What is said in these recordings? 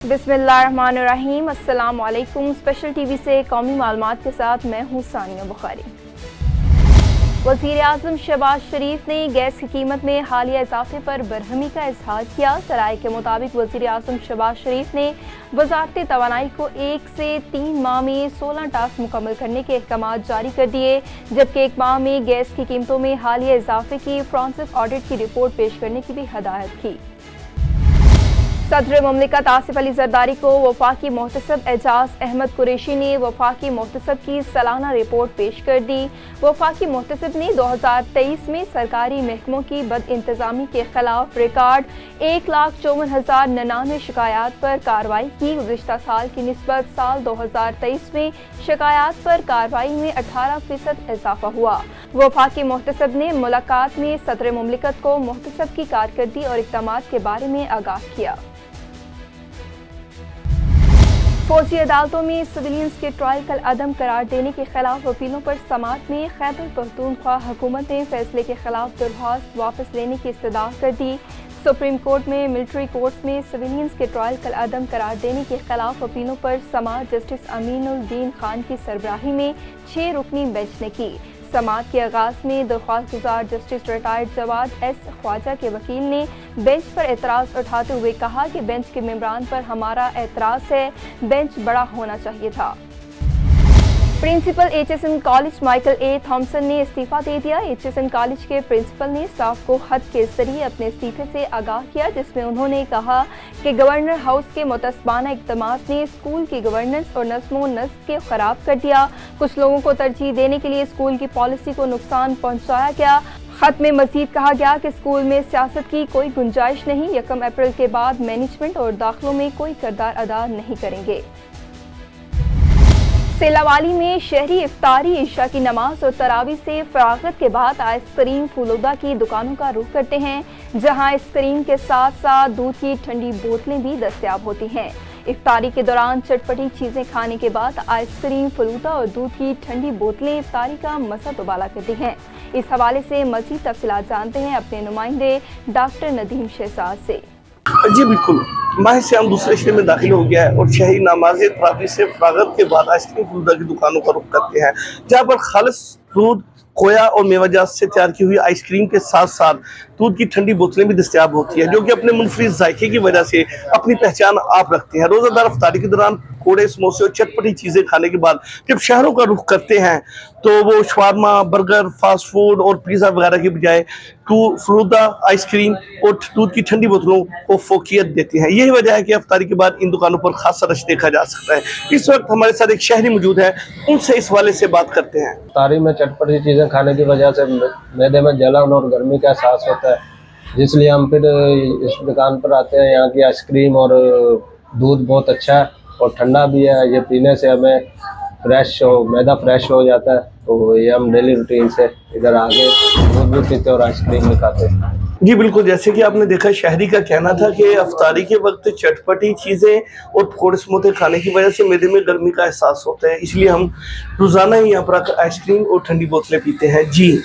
बिस्मिल्लाहिर्रहमानिर्रहीम। अस्सलाम वालेकुम। स्पेशल टीवी से कौमी मालूमात के साथ मैं हूँ सानिया बुखारी। वज़ीर आज़म शहबाज शरीफ ने गैस की कीमत में हालिया इजाफे पर बरहमी का इजहार किया। सराय के मुताबिक वज़ीर आज़म शहबाज शरीफ ने वज़ारत तवानाई को 1 से 3 माह में 16 टास्क मुकम्मल करने के अहकाम जारी कर दिए, जबकि 1 माह में गैस की कीमतों में हालिया इजाफे की फॉरेंसिक ऑडिट की रिपोर्ट पेश करने की भी हदायत की। सदर मुमलिकत आसिफ अली जरदारी को वफाकी मोहतसब एजाज अहमद कुरैशी ने वफाकी मोहतसब की सालाना रिपोर्ट पेश कर दी। वफाकी मोहतसब ने 2023 में सरकारी महकमों की बद इंतजामी के खिलाफ रिकॉर्ड 1,54,099 शिकायत पर कार्रवाई की। गुज़िश्ता साल की निस्बत साल 2023 में शिकायत पर कार्रवाई में 18% इजाफा हुआ। वफाकी मोहतसब ने मुलाकात में सदर मुमलिकत को मोहतसब की कारकर्दगी और इक़दामात के बारे में आगाह किया। फौजी अदालतों में सिविलियंस के ट्रायल कल अदम करार देने के खिलाफ वकीलों पर समाअत में खैबर पख्तूनख्वा हुकूमत ने फैसले के खिलाफ दरख्वास्त वापस लेने की इस्तदा कर दी। सुप्रीम कोर्ट में मिलिट्री कोर्ट्स में सिविलियंस के ट्रायल कल अदम करार देने के खिलाफ वकीलों पर समाअत जस्टिस अमीनुद्दीन खान की सरबराही में 6 रुकनी बेंच ने की। समाअत के आगाज में दरख्वास्त गुजार justice retired Jawad S Khawaja के वकील ने बेंच पर एतराज़ उठाते हुए कहा कि बेंच के मेंबरान पर हमारा एतराज़ है, बेंच बड़ा होना चाहिए था। प्रिंसिपल एचएसएन कॉलेज माइकल ए थॉमसन ने इस्तीफा दे दिया। एचएसएन कॉलेज के प्रिंसिपल ने स्टाफ को खत के जरिए अपने इस्तीफे से आगाह किया, जिसमें उन्होंने कहा कि गवर्नर हाउस के मुतसबाना इक़दामात ने स्कूल की गवर्नेंस और नज़्म व नस्क को ख़राब कर दिया। कुछ लोगों को तरजीह देने के लिए स्कूल की पॉलिसी को नुकसान पहुँचाया गया। खत में मजीद कहा गया कि स्कूल में सियासत की कोई गुंजाइश नहीं। 1 अप्रैल के बाद मैनेजमेंट और दाखिलों में कोई किरदार अदा नहीं करेंगे। सेलावाली में शहरी इफ्तारी, इशा की नमाज और तरावी से फरागत के बाद आइसक्रीम फलूदा की दुकानों का रुख करते हैं, जहां आइसक्रीम के साथ साथ दूध की ठंडी बोतलें भी दस्तयाब होती हैं। इफ्तारी के दौरान चटपटी चीज़ें खाने के बाद आइसक्रीम, फलूदा और दूध की ठंडी बोतलें इफ्तारी का मज़ा दुबाला करती हैं। इस हवाले से मज़ीद तफसीलात जानते हैं अपने नुमाइंदे डॉक्टर नदीम शहजाद से। जी बिल्कुल, माह से हम दूसरे शहर में दाखिल हो गया है और शहरी नमाज़ तरावी से फरागत के बाद आइसक्रीम फलूदा की दुकानों का रुख करते हैं, जहाँ पर खालिस दूध, खोया और मेवाजात से तैयार की हुई आइसक्रीम के साथ साथ दूध की ठंडी बोतलें भी दस्तयाब होती हैं, जो कि अपने मुनफरिद जायके की वजह से अपनी पहचान आप रखते हैं। रोज़ादार इफ्तारी के दौरान कोड़े, समोसे और चटपटी चीज़ें खाने के बाद जब शहरों का रुख करते हैं तो वो शवारमा, बर्गर, फास्ट फूड और पिज़्ज़ा वगैरह की बजाय फलूदा, आइसक्रीम और दूध की ठंडी बोतलों को फोकियत देती हैं। यही वजह है कि इफ्तारी के बाद इन दुकानों पर खासा रश देखा जा सकता है। इस वक्त हमारे साथ एक शहरी मौजूद है, उनसे इस वाले से बात करते हैं। इफ्तारी में चटपटी चीज़ें खाने की वजह से मैदे में जलन और गर्मी का एहसास होता है, इसलिए हम फिर इस दुकान पर आते हैं। यहाँ की आइसक्रीम और दूध बहुत अच्छा है और ठंडा भी है। ये पीने से हमें मैदा फ्रेश हो जाता है, तो ये हम डेली रूटीन से इधर आके दूध भी पीते और आइसक्रीम भी खाते हैं। जी बिल्कुल, जैसे कि आपने देखा, शहरी का कहना था कि इफ्तारी के वक्त चटपटी चीज़ें और पकौड़े समोसे खाने की वजह से मैदे में गर्मी का एहसास होता है, इसलिए हम रोज़ाना ही यहाँ पर आकर आइसक्रीम और ठंडी बोतलें पीते हैं। जी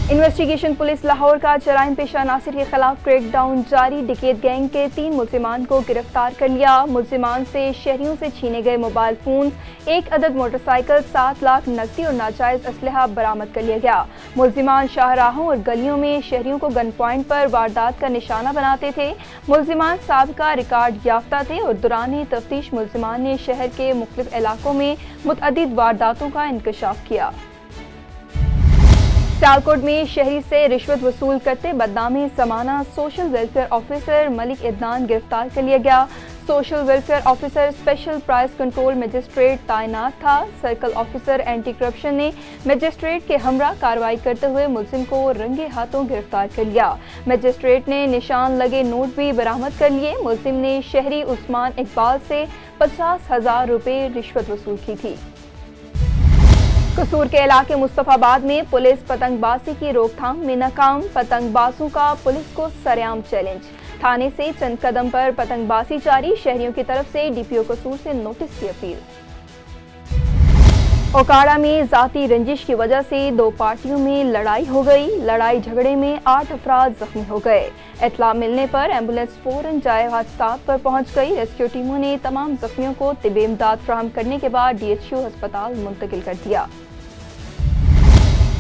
इन्वेस्टिगेशन पुलिस लाहौर का जराइम पेशा नासिर के खिलाफ क्रैकडाउन जारी। डिकेट गैंग के 3 मुलजिमान को गिरफ्तार कर लिया। मुलजिमान से शहरियों से छीने गए मोबाइल फोन, 1 अदद मोटरसाइकिल, 7 लाख नकदी और नाजायज असलहा बरामद कर लिया गया। मुलजिमान शाहराहों और गलियों में शहरियों को गन पॉइंट पर वारदात का निशाना बनाते थे। मुलजिमान साबिका रिकॉर्ड याफ्ता थे और दौरान तफ्तीश मुलजिमान ने शहर के मुख्तलिफ इलाकों में मुतअद्दिद वारदातों का इंकशाफ किया। सियालकोट में शहरी से रिश्वत वसूल करते बदनामी समाना सोशल वेलफेयर ऑफिसर मलिक इदनान गिरफ्तार कर लिया गया। Social welfare officer special price control magistrate तैनात था। सर्कल ऑफिसर एंटी करप्शन ने मजिस्ट्रेट के हमरा कार्रवाई करते हुए मुलजिम को रंगे हाथों गिरफ्तार कर लिया। मजिस्ट्रेट ने निशान लगे नोट भी बरामद कर लिए। मुलजिम ने शहरी उस्मान इकबाल से 50,000 रुपये रिश्वत वसूल की थी। कसूर के इलाके मुस्तफाबाद में पुलिस पतंगबाजी की रोकथाम में नाकाम। पतंगबाजों का पुलिस को सरेआम चैलेंज। थाने से चंद कदम पर पतंगबाजी जारी। शहरियों की तरफ से डीपीओ कसूर से नोटिस की अपील। ओकाड़ा में जाती रंजिश की वजह से दो पार्टियों में लड़ाई हो गई। लड़ाई झगड़े में 8 अफराद जख्मी हो गए। इत्तला मिलने पर एम्बुलेंस फौरन जाए हादसात पर पहुंच गई। रेस्क्यू टीमों ने तमाम जख्मियों को तिब्बी इमदाद फराहम करने के बाद DHU अस्पताल मुंतकिल कर दिया।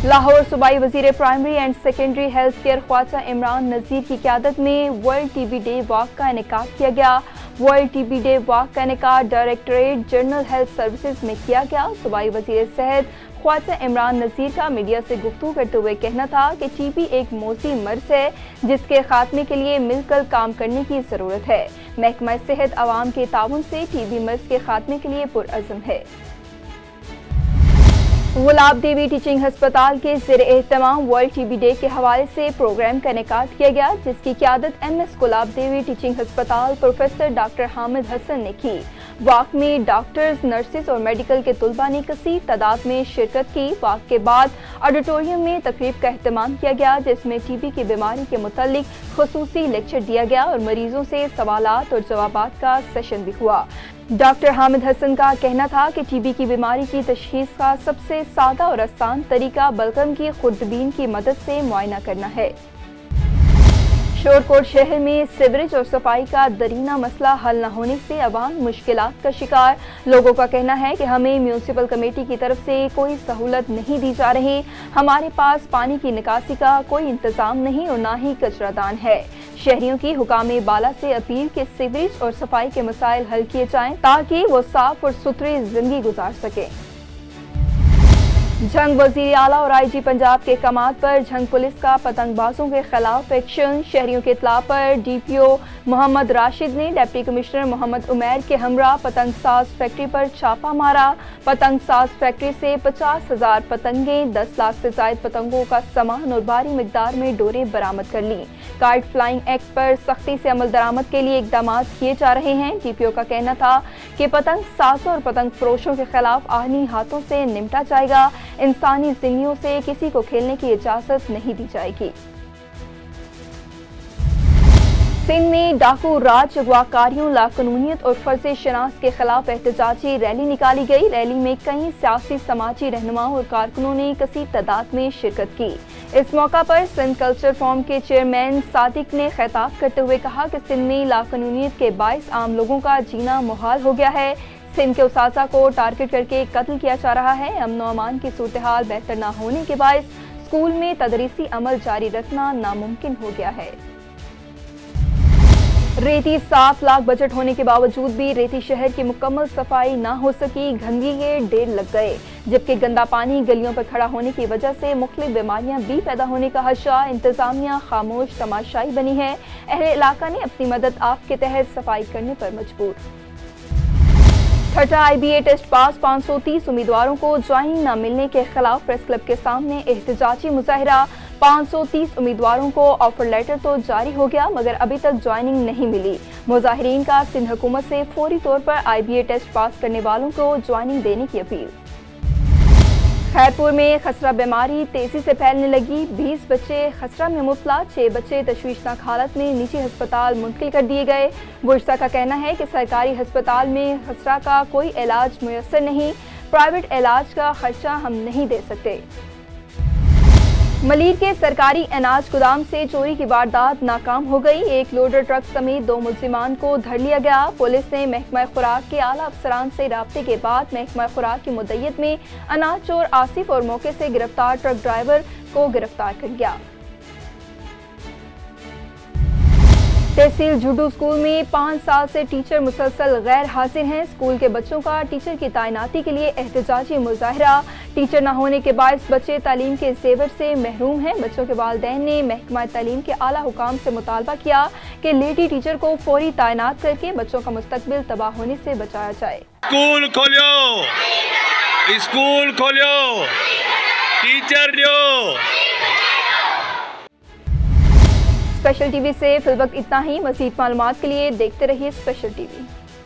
लाहौर सूबाई वजीर primary and secondary health care Khawaja Imran Nazir की क़यादत में वर्ल्ड TB डे वॉक का इनेकाद किया गया। वर्ल्ड TB डे वॉक का इनेकाद डायरेक्टरेट जनरल हेल्थ सर्विसेज में किया गया। सूबाई वजीर सेहत ख्वाजा इमरान नज़ीर का मीडिया से गुफ्तगू करते हुए कहना था कि TB एक मोसी मर्ज है जिसके खात्मे के लिए मिलकर काम करने की ज़रूरत है। महकमा सेहत आवाम के ताउन से TB मर्ज के खात्मे के लिए पुरअज़म है। गुलाब देवी टीचिंग हस्पताल के ज़ेर-ए-एहतमाम वर्ल्ड TB डे के हवाले से प्रोग्राम का इनेकाद किया गया, जिसकी क़यादत MS गुलाब देवी टीचिंग हस्पताल प्रोफेसर डॉक्टर हामिद हसन ने की। वाक में डॉक्टर्स, नर्सेज और मेडिकल के तलबा ने कसीर तादाद में शिरकत की। वाक के बाद ऑडिटोरियम में तकरीब का एहतमाम किया गया, जिसमें TB की बीमारी के मुतालिक खुसूसी लेक्चर दिया गया और मरीजों से सवालात और जवाबात का सेशन भी हुआ। डॉक्टर हामिद हसन का कहना था कि TB की बीमारी की तशखीस का सबसे सादा और आसान तरीका बलगम की खुर्दबीन की मदद से मुआयना करना है। शोरकोट शहर में सीवरेज और सफाई का दरीना मसला हल न होने से अवाम मुश्किलात का शिकार। लोगों का कहना है कि हमें म्यूनिसिपल कमेटी की तरफ से कोई सहूलत नहीं दी जा रही। हमारे पास पानी की निकासी का कोई इंतजाम नहीं और ना ही कचरादान है। शहरियों की हुकाम बाला से अपील कि सीवरेज और सफाई के मसाइल हल किए जाएं ताकि वो साफ और सुथरी जिंदगी गुजार सकें। झंग वजीर आला और IG पंजाब के कमात पर झंग पुलिस का पतंगबाजों के खिलाफ एक्शन। शहरियों के इत्तला पर DPO मोहम्मद राशिद ने डिप्टी कमिश्नर मोहम्मद उमैर के हमरा पतंग साज फैक्ट्री पर छापा मारा। पतंग साज फैक्ट्री से 50,000 पतंगें, 10 लाख से ज्यादा पतंगों का सामान और भारी मिकदार में डोरें बरामद कर ली। काइट फ्लाइंग एक्ट पर सख्ती से अमल दरामद के लिए इकदाम किए जा रहे हैं। DPO का कहना था कि पतंग साजों और पतंग फरोशों के खिलाफ आहनी हाथों से निपटा जाएगा। इंसानी जिंदगियों से किसी को खेलने की इजाजत नहीं दी जाएगी। सिंध में डाकू राज अगवाकारियों, लाकानूनियत और फर्ज शनास के खिलाफ एहतजाजी रैली निकाली गई। रैली में कई सियासी समाजी रहनुमाओं और कारकुनों ने कसीर तादाद में शिरकत की। इस मौका पर सिंध कल्चर फोरम के चेयरमैन सादिक ने खिताब करते हुए कहा कि सिंध में लाकानूनियत के बाइस आम लोगों का जीना मुहाल हो गया है। सिंध के उसासा को टारगेट करके कत्ल किया जा रहा है। अमन व अमान की सूरत हाल बेहतर न होने के बायस स्कूल में तदरीसी अमल जारी रखना नामुमकिन हो गया है। रेती 7 लाख बजट होने के बावजूद भी रेती शहर की मुकम्मल सफाई ना हो सकी। गंदगी के ढेर लग गए, जबकि गंदा पानी गलियों पर खड़ा होने की वजह से मुख्तलिफ बीमारियां भी पैदा होने का खदशा। इंतजामिया खामोश तमाशाई बनी है। अहले इलाका ने अपनी मदद आप के तहत सफाई करने पर मजबूर। ठट्टा IBA टेस्ट पास 530 उम्मीदवारों को ज्वाइनिंग न मिलने के खिलाफ प्रेस क्लब के सामने एहतजाजी मुजाहिरा। 530 उम्मीदवारों को ऑफर लेटर तो जारी हो गया, मगर अभी तक ज्वाइनिंग नहीं मिली। मुजाहिरीन का सिंध हुकूमत से फौरी तौर पर IBA टेस्ट पास करने वालों को ज्वाइनिंग देने की अपील। खैरपुर में खसरा बीमारी तेजी से फैलने लगी। 20 बच्चे खसरा में मुबतला, 6 बच्चे तशवीशनाक हालत में निजी अस्पताल मुंतकिल कर दिए गए। गुर्सा का कहना है कि सरकारी अस्पताल में खसरा का कोई इलाज मुयस्सर नहीं, प्राइवेट इलाज का खर्चा हम नहीं दे सकते। मलीर के सरकारी अनाज गोदाम से चोरी की वारदात नाकाम हो गई। एक लोडर ट्रक समेत 2 मुलजिमान को धर लिया गया। पुलिस ने महकमा खुराक के आला अफसरान से राब्ते के बाद महकमा खुराक की मुद्दत में अनाज चोर आसिफ और मौके से गिरफ्तार ट्रक ड्राइवर को गिरफ्तार कर लिया। तहसील झुड्डू स्कूल में 5 साल से टीचर मुसलसल गैर हाजिर हैं। स्कूल के बच्चों का टीचर की तैनाती के लिए एहतजाजी मुजाहिरा। टीचर न होने के बायस बच्चे तालीम के जेवर से महरूम हैं। बच्चों के वालिदैन ने महकमा तालीम के आला हुकाम से मुतालबा किया कि लेडी टीचर को फौरी तैनात करके बच्चों का मुस्तकबिल तबाह होने से बचाया जाए। स्कूल खोलो, स्कूल खोलो, टीचर दो। स्पेशल टीवी से फिल वक्त इतना ही। मज़ीद मालूमात के लिए देखते रहिए स्पेशल टीवी।